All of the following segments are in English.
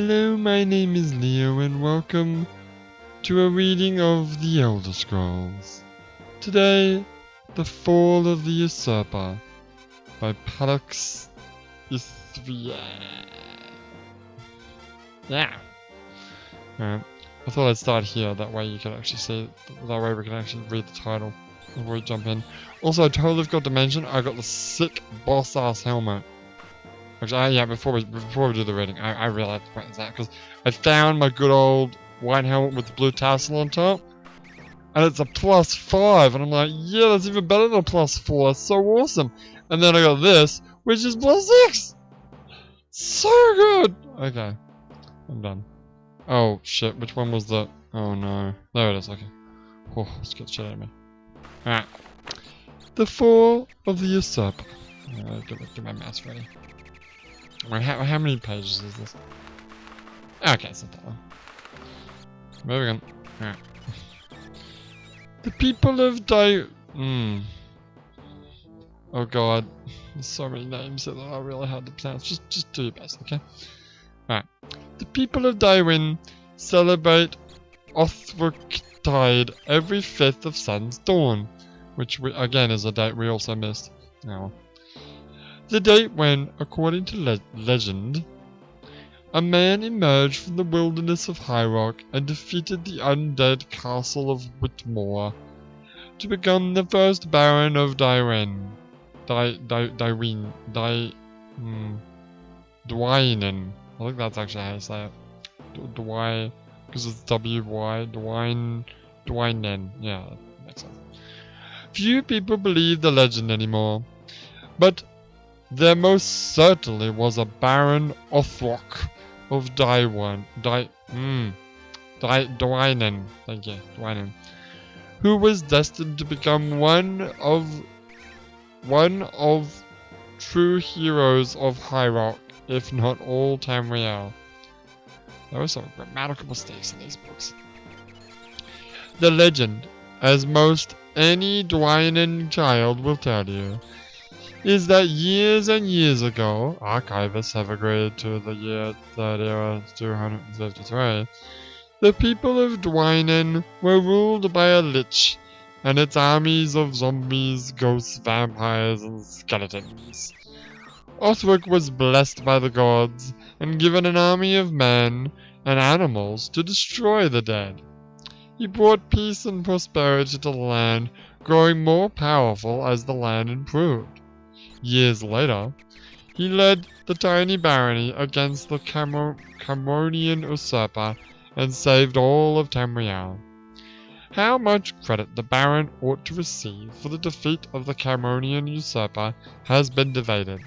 Hello, my name is Leo and welcome to a reading of The Elder Scrolls. Today, The Fall of the Usurper by Paddocks Ithria. Yeah. Alright, I thought I'd start here, that way you can actually see, that way we can actually read the title before we jump in. Also, I totally forgot to mention, I got the sick boss-ass helmet. Actually, yeah, before we do the reading, I realized to point this out, because I found my good old white helmet with the blue tassel on top, and it's a +5, and I'm like, yeah, that's even better than a +4, that's so awesome. And then I got this, which is +6! So good! Okay, I'm done. Oh, shit, which one was the... Oh, no. There it is, okay. Oh, let's get the shit out of me. Alright. The Fall of the Usurper. Get my mouse ready. Wait, how many pages is this? Okay, it's not that one. Moving on. Alright. The people of Oh god. There's so many names that are really hard to pronounce. Just do your best, okay? Alright. The people of Dywin celebrate Othroktide every 5th of Sun's Dawn, which again is a date we also missed. Oh. The date when, according to legend, a man emerged from the wilderness of High Rock and defeated the undead castle of Whitmore to become the first Baron of Dwynen. Dwynen. I think that's actually how you say it. Because it's W-Y. Dwynen. Yeah, that makes sense. Few people believe the legend anymore, but there most certainly was a Baron Othrok of Dwynen. Thank you, Dwynen, who was destined to become one of true heroes of High Rock, if not all Tamriel. There were some grammatical mistakes in these books. The legend, as most any Dwynen child will tell you, is that years and years ago, archivists have agreed to the year 253, the people of Dwynen were ruled by a lich and its armies of zombies, ghosts, vampires, and skeletons. Othrok was blessed by the gods and given an army of men and animals to destroy the dead. He brought peace and prosperity to the land, growing more powerful as the land improved. Years later, he led the tiny barony against the Cameronian Usurper and saved all of Tamriel. How much credit the Baron ought to receive for the defeat of the Cameronian Usurper has been debated,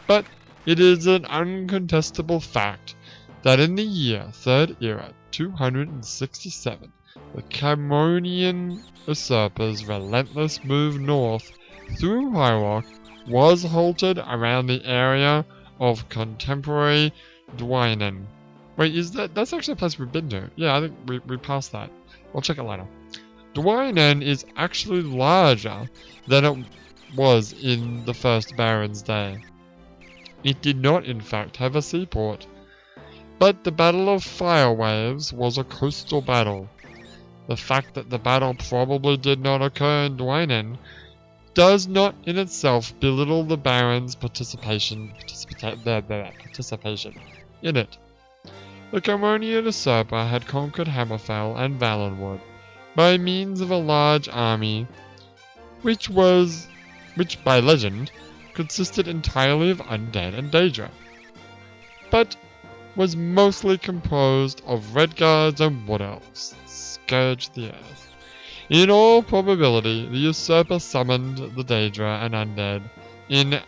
but it is an uncontestable fact that in the year 3rd Era 267, the Cameronian Usurper's relentless move north through High Rock was halted around the area of contemporary Dwynen. Wait, that's actually a place we've been to? Yeah, I think we passed that. We'll check it later. Dwynen is actually larger than it was in the first Baron's day. It did not, in fact, have a seaport, but the Battle of Firewaves was a coastal battle. The fact that the battle probably did not occur in Dwynen does not in itself belittle the Baron's participation in it. The Cameronian Usurper had conquered Hammerfell and Valenwood by means of a large army, which by legend consisted entirely of undead and Daedra, but was mostly composed of Redguards and Wood Elves, scourged the earth. In all probability, the Usurper summoned the Daedra and undead in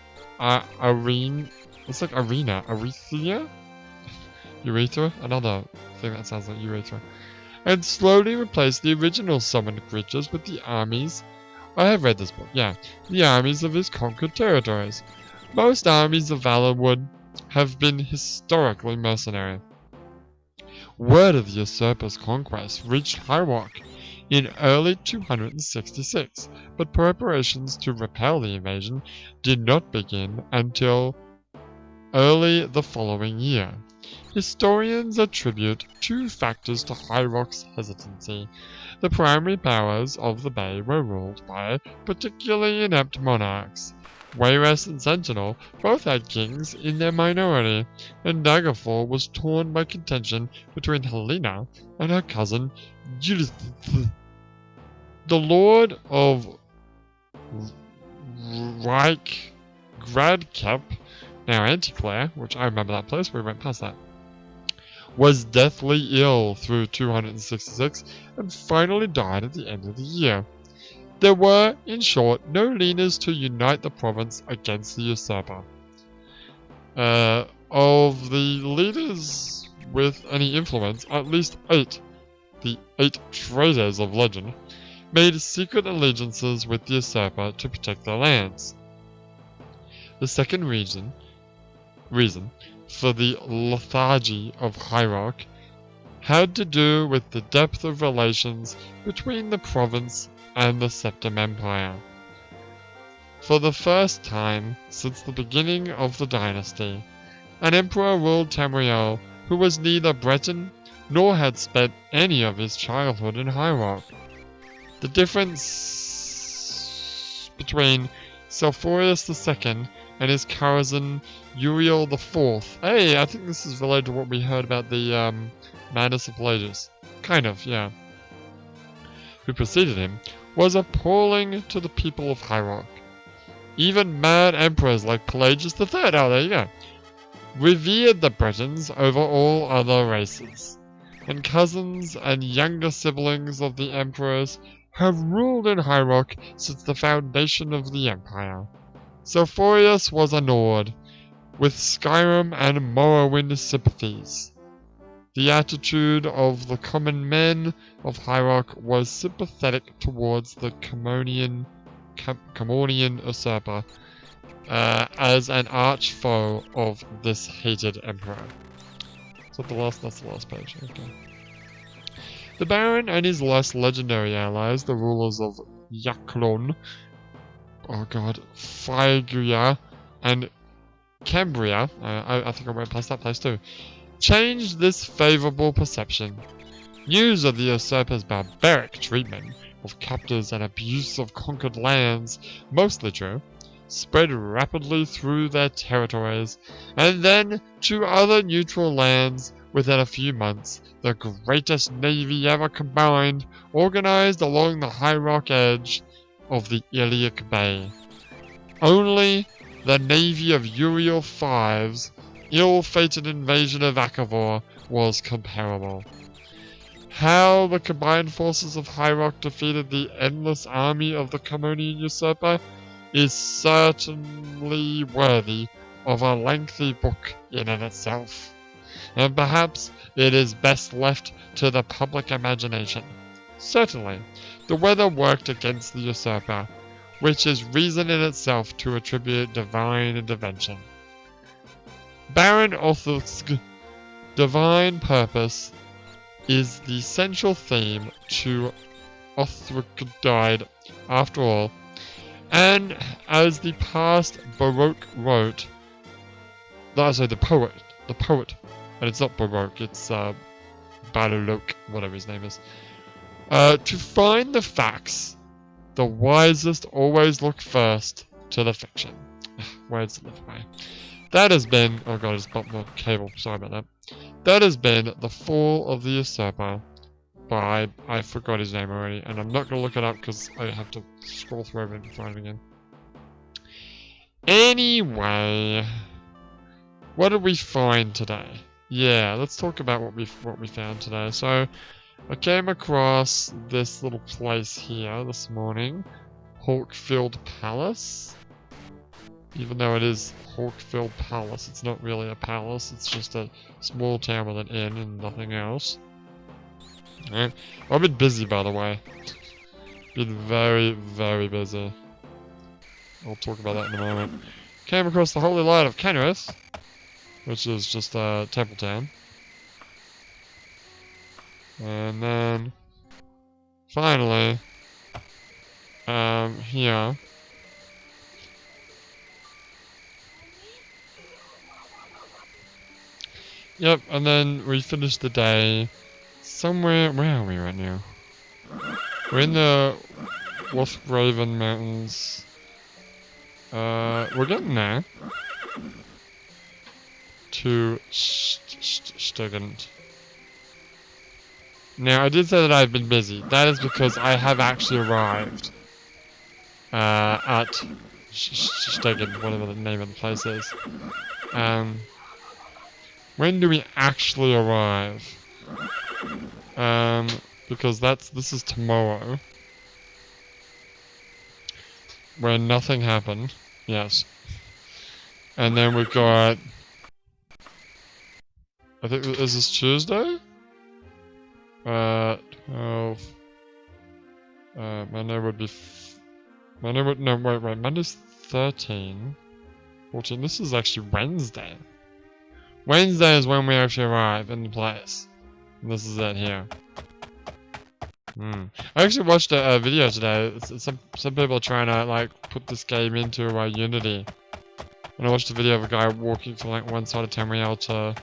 Urethra? Another thing that sounds like urethra. And slowly replaced the original summoned creatures with the armies. I have read this book, yeah. The armies of his conquered territories. Most armies of Valenwood have been historically mercenary. Word of the Usurper's conquest reached High Rock in early 266, but preparations to repel the invasion did not begin until early the following year. Historians attribute two factors to High Rock's hesitancy. The primary powers of the Bay were ruled by particularly inept monarchs. Wayrest and Sentinel both had kings in their minority, and Daggerfall was torn by contention between Helena and her cousin Judith. The Lord of Reich Gradkep, now Anticlair, which I remember that place, we went past that, was deathly ill through 266 and finally died at the end of the year. There were, in short, no leaders to unite the province against the Usurper. Of the leaders with any influence, at least 8, the 8 traitors of legend, made secret allegiances with the Usurper to protect their lands. The second reason for the lethargy of High Rock had to do with the depth of relations between the province and the Septim Empire. For the first time since the beginning of the dynasty, an emperor ruled Tamriel who was neither Breton nor had spent any of his childhood in High Rock. The difference between Selphorius II and his cousin Uriel IV. Hey, I think this is related to what we heard about the madness of Pelagius. Kind of, yeah. Who preceded him, was appalling to the people of High Rock. Even mad emperors like Pelagius III, oh there you go, revered the Bretons over all other races, and cousins and younger siblings of the emperors have ruled in High Rock since the foundation of the empire. Selphorius was a Nord, with Skyrim and Morrowind sympathies. The attitude of the common men of High Rock was sympathetic towards the Camonian Usurper as an arch foe of this hated emperor. That's the last page. Okay. The Baron and his less legendary allies, the rulers of Yaklon, Phrygia, and Cambria, I think I went past that place too, changed this favourable perception. News of the Usurper's barbaric treatment of captors and abuse of conquered lands, mostly true, spread rapidly through their territories, and then to other neutral lands within a few months. The greatest navy ever combined, organized along the High Rock edge of the Iliac Bay. Only the navy of Uriel V's ill-fated invasion of Akavor was comparable. How the combined forces of High Rock defeated the endless army of the Camonian Usurper is certainly worthy of a lengthy book in and itself, and perhaps it is best left to the public imagination. Certainly, the weather worked against the Usurper, which is reason in itself to attribute divine intervention. Baron Othulf's divine purpose is the central theme to Othulfgard, after all, and as the past Baroque wrote, the poet, and it's not Baroque, it's Balulok, whatever his name is. To find the facts, the wisest always look first to the fiction. Words live away. That has been, oh god, I just bumped the cable, sorry about that. That has been The Fall of the Usurper by, I forgot his name already, and I'm not going to look it up because I have to scroll through everything and find it again. Anyway, what did we find today? Yeah, let's talk about what we found today. So, I came across this little place here this morning, Hawkfield Palace. Even though it is Hawkfield Palace, it's not really a palace, it's just a small town with an inn and nothing else. Right. I've been busy, by the way. Been very, very busy. I'll talk about that in a moment. Came across the Holy Light of Kenrith, which is just a temple town. And then, finally, here, Yep, and then we finished the day somewhere. Where are we right now? We're in the Wasp Raven Mountains. We're getting there. To Sturgant. Now, I did say that I've been busy. That is because I have actually arrived at Sturgant, whatever the name of the place is. When do we actually arrive? Because this is tomorrow. Where nothing happened. Yes. And then we've got... I think, is this Tuesday? 12... Monday would be... Monday would... No, wait. Monday's 13. 14. This is actually Wednesday. Wednesday is when we actually arrive in the place. And this is it here. I actually watched a video today. Some people are trying to like put this game into Unity. And I watched a video of a guy walking from like one side of Tamriel to...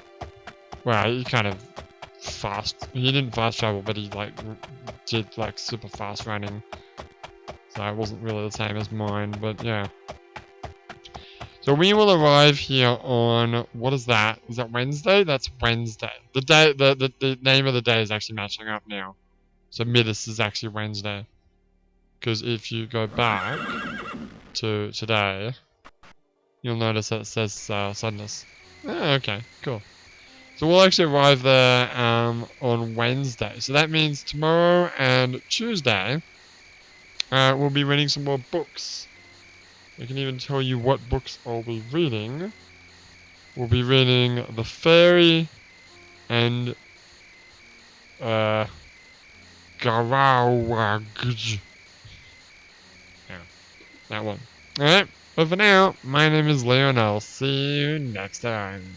Well, he kind of he didn't fast travel, but he like did like super fast running. So it wasn't really the same as mine, but yeah. So we will arrive here on, what is that? Is that Wednesday? That's Wednesday. The name of the day is actually matching up now. So Midas is actually Wednesday. Because if you go back to today, you'll notice that it says Sadness. Oh, okay, cool. So we'll actually arrive there on Wednesday. So that means tomorrow and Tuesday, we'll be reading some more books. I can even tell you what books I'll be reading. We'll be reading The Fairy and Garawagj. Yeah, that one. Alright, but for now, my name is Leo and I'll see you next time.